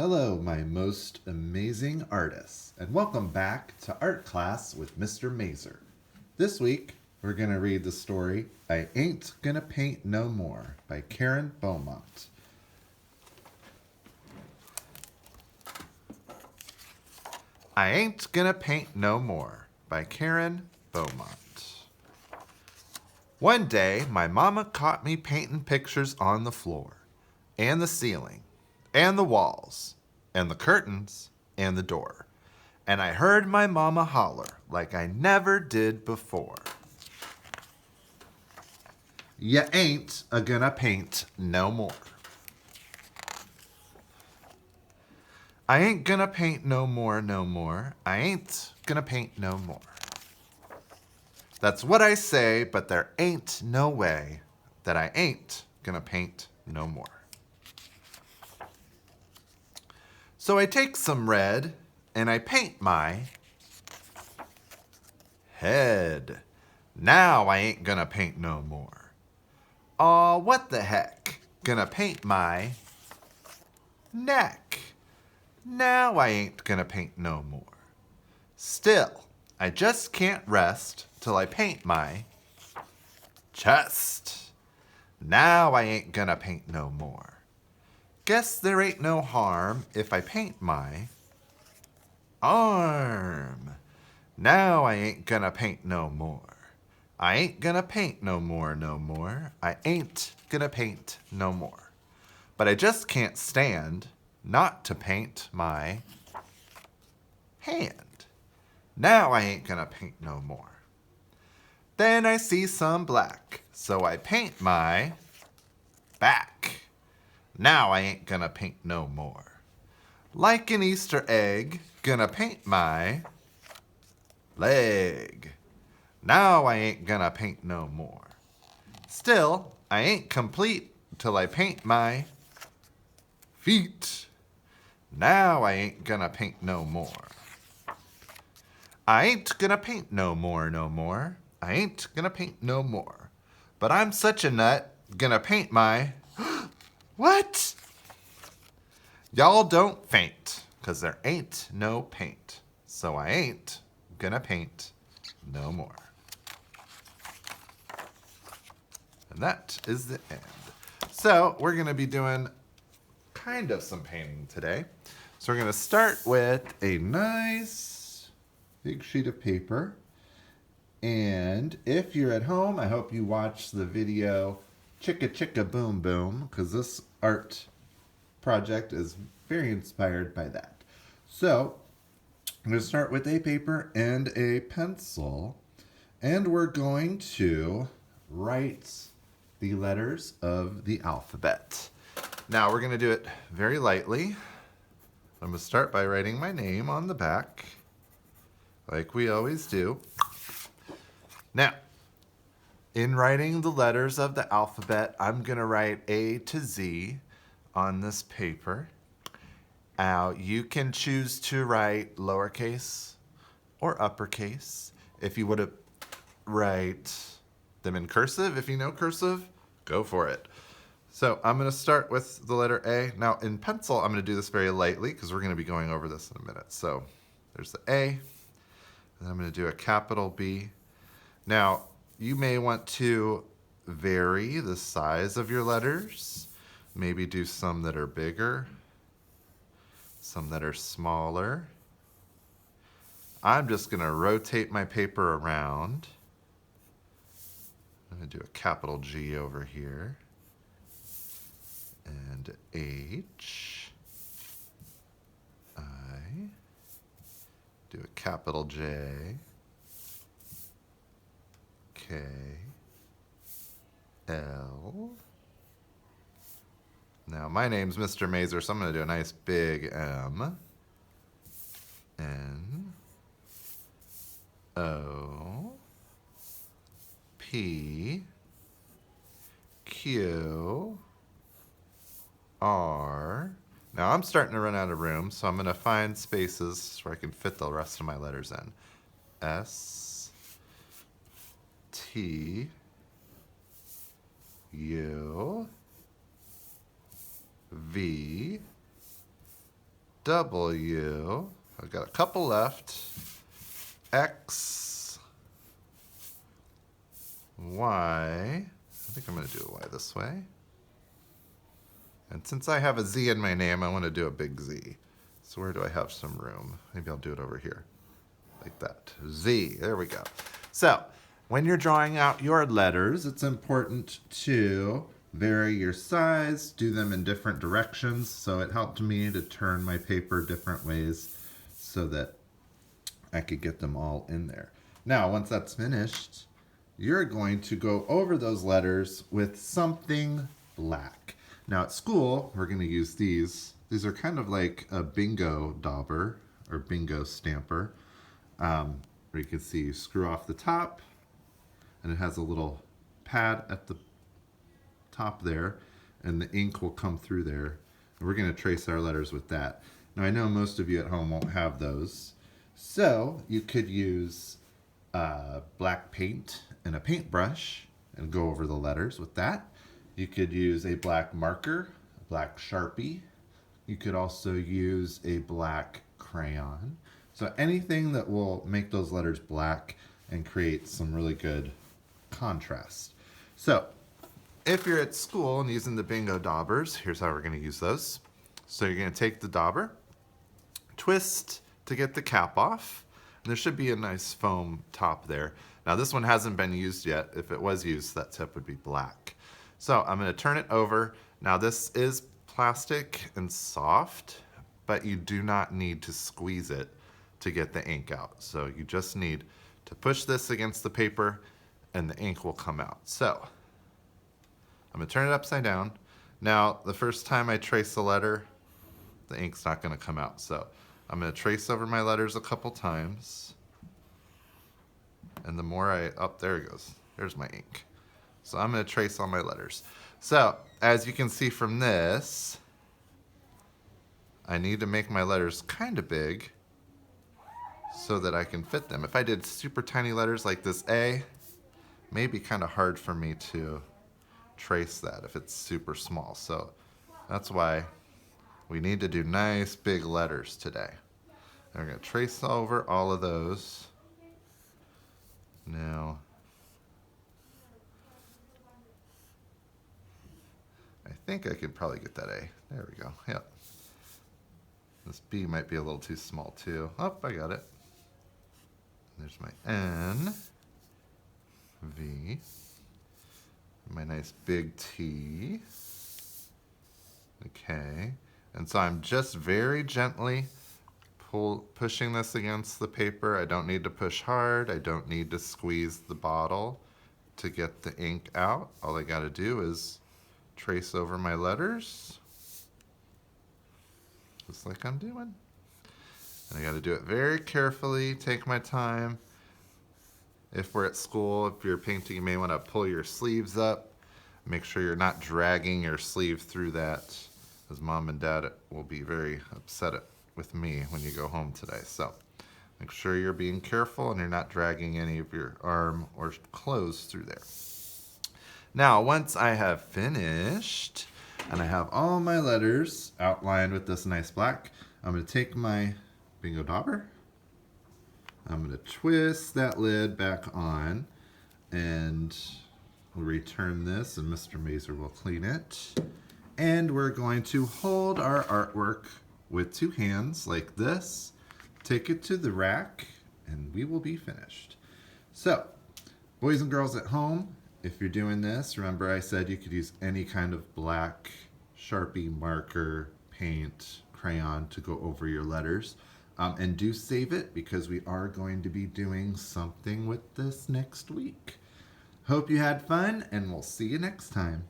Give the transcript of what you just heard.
Hello, my most amazing artists, and welcome back to Art Class with Mr. Mazer. This week, we're going to read the story I Ain't Gonna Paint No More by Karen Beaumont. I Ain't Gonna Paint No More by Karen Beaumont. One day, my mama caught me painting pictures on the floor, and the ceiling, and the walls, and the curtains, and the door. And I heard my mama holler like I never did before. You ain't a-gonna paint no more. I ain't gonna paint no more, no more. I ain't gonna paint no more. That's what I say, but there ain't no way that I ain't gonna paint no more. So I take some red and I paint my head. Now I ain't gonna paint no more. Aw, what the heck? Gonna paint my neck. Now I ain't gonna paint no more. Still, I just can't rest till I paint my chest. Now I ain't gonna paint no more. Guess there ain't no harm if I paint my arm. Now I ain't gonna paint no more. I ain't gonna paint no more, no more. I ain't gonna paint no more. But I just can't stand not to paint my hand. Now I ain't gonna paint no more. Then I see some black, so I paint my back. Now I ain't gonna paint no more. Like an Easter egg, gonna paint my leg. Now I ain't gonna paint no more. Still, I ain't complete till I paint my feet. Now I ain't gonna paint no more. I ain't gonna paint no more, no more. I ain't gonna paint no more. But I'm such a nut, gonna paint my... What? Y'all don't faint, 'cause there ain't no paint. So I ain't gonna paint no more. And that is the end. So we're gonna be doing kind of some painting today. So we're gonna start with a nice big sheet of paper. And if you're at home, I hope you watch the video Chicka Chicka Boom Boom, because this art project is very inspired by that. So I'm going to start with a paper and a pencil, and we're going to write the letters of the alphabet. Now we're going to do it very lightly. I'm going to start by writing my name on the back, like we always do. Now, in writing the letters of the alphabet, I'm going to write A to Z on this paper. Now, you can choose to write lowercase or uppercase. If you want to write them in cursive, if you know cursive, go for it. So I'm going to start with the letter A. Now, in pencil, I'm going to do this very lightly because we're going to be going over this in a minute. So there's the A, and I'm going to do a capital B. Now, you may want to vary the size of your letters. Maybe do some that are bigger, some that are smaller. I'm just going to rotate my paper around. I'm going to do a capital G over here. And H. I. Do a capital J. K, L. Now my name's Mr. Mazer, so I'm going to do a nice big M, N, O, P, Q, R. Now I'm starting to run out of room, so I'm going to find spaces where I can fit the rest of my letters in. S, T, U, V, W. I've got a couple left. X, Y. I think I'm going to do a Y this way. And since I have a Z in my name, I want to do a big Z. So where do I have some room? Maybe I'll do it over here. Like that. Z. There we go. So when you're drawing out your letters, it's important to vary your size, do them in different directions. So it helped me to turn my paper different ways so that I could get them all in there. Now, once that's finished, you're going to go over those letters with something black. Now at school, we're going to use these. These are kind of like a bingo dauber or bingo stamper. Where you can see you screw off the top, and it has a little pad at the top there, and the ink will come through there. And we're going to trace our letters with that. Now I know most of you at home won't have those, so you could use black paint and a paintbrush and go over the letters with that. You could use a black marker, a black Sharpie. You could also use a black crayon. So anything that will make those letters black and create some really good contrast. So if you're at school and using the bingo daubers, here's how we're going to use those. So you're going to take the dauber, twist to get the cap off, and there should be a nice foam top there. Now this one hasn't been used yet. If it was used, that tip would be black. So I'm going to turn it over. Now this is plastic and soft, but you do not need to squeeze it to get the ink out. So you just need to push this against the paper and the ink will come out. So I'm going to turn it upside down. Now the first time I trace the letter, the ink's not going to come out. So I'm going to trace over my letters a couple times. And the more there it goes. There's my ink. So I'm going to trace all my letters. So as you can see from this, I need to make my letters kind of big so that I can fit them. If I did super tiny letters like this A, it may be kind of hard for me to trace that if it's super small. So that's why we need to do nice big letters today. And we're going to trace over all of those. Now, I think I could probably get that A. There we go. Yep. This B might be a little too small too. Oh, I got it. There's my N, V, my nice big T. Okay. And so I'm just very gently pushing this against the paper. I don't need to push hard. I don't need to squeeze the bottle to get the ink out. All I got to do is trace over my letters, just like I'm doing. And I got to do it very carefully, take my time. If we're at school, if you're painting, you may want to pull your sleeves up. Make sure you're not dragging your sleeve through that, as Mom and Dad will be very upset with me when you go home today. So make sure you're being careful and you're not dragging any of your arm or clothes through there. Now, once I have finished and I have all my letters outlined with this nice black, I'm going to take my bingo dauber. I'm going to twist that lid back on and we'll return this and Mr. Mazer will clean it. And we're going to hold our artwork with two hands like this, take it to the rack, and we will be finished. So, boys and girls at home, if you're doing this, remember I said you could use any kind of black Sharpie, marker, paint, crayon to go over your letters. And do save it because we are going to be doing something with this next week. Hope you had fun and we'll see you next time.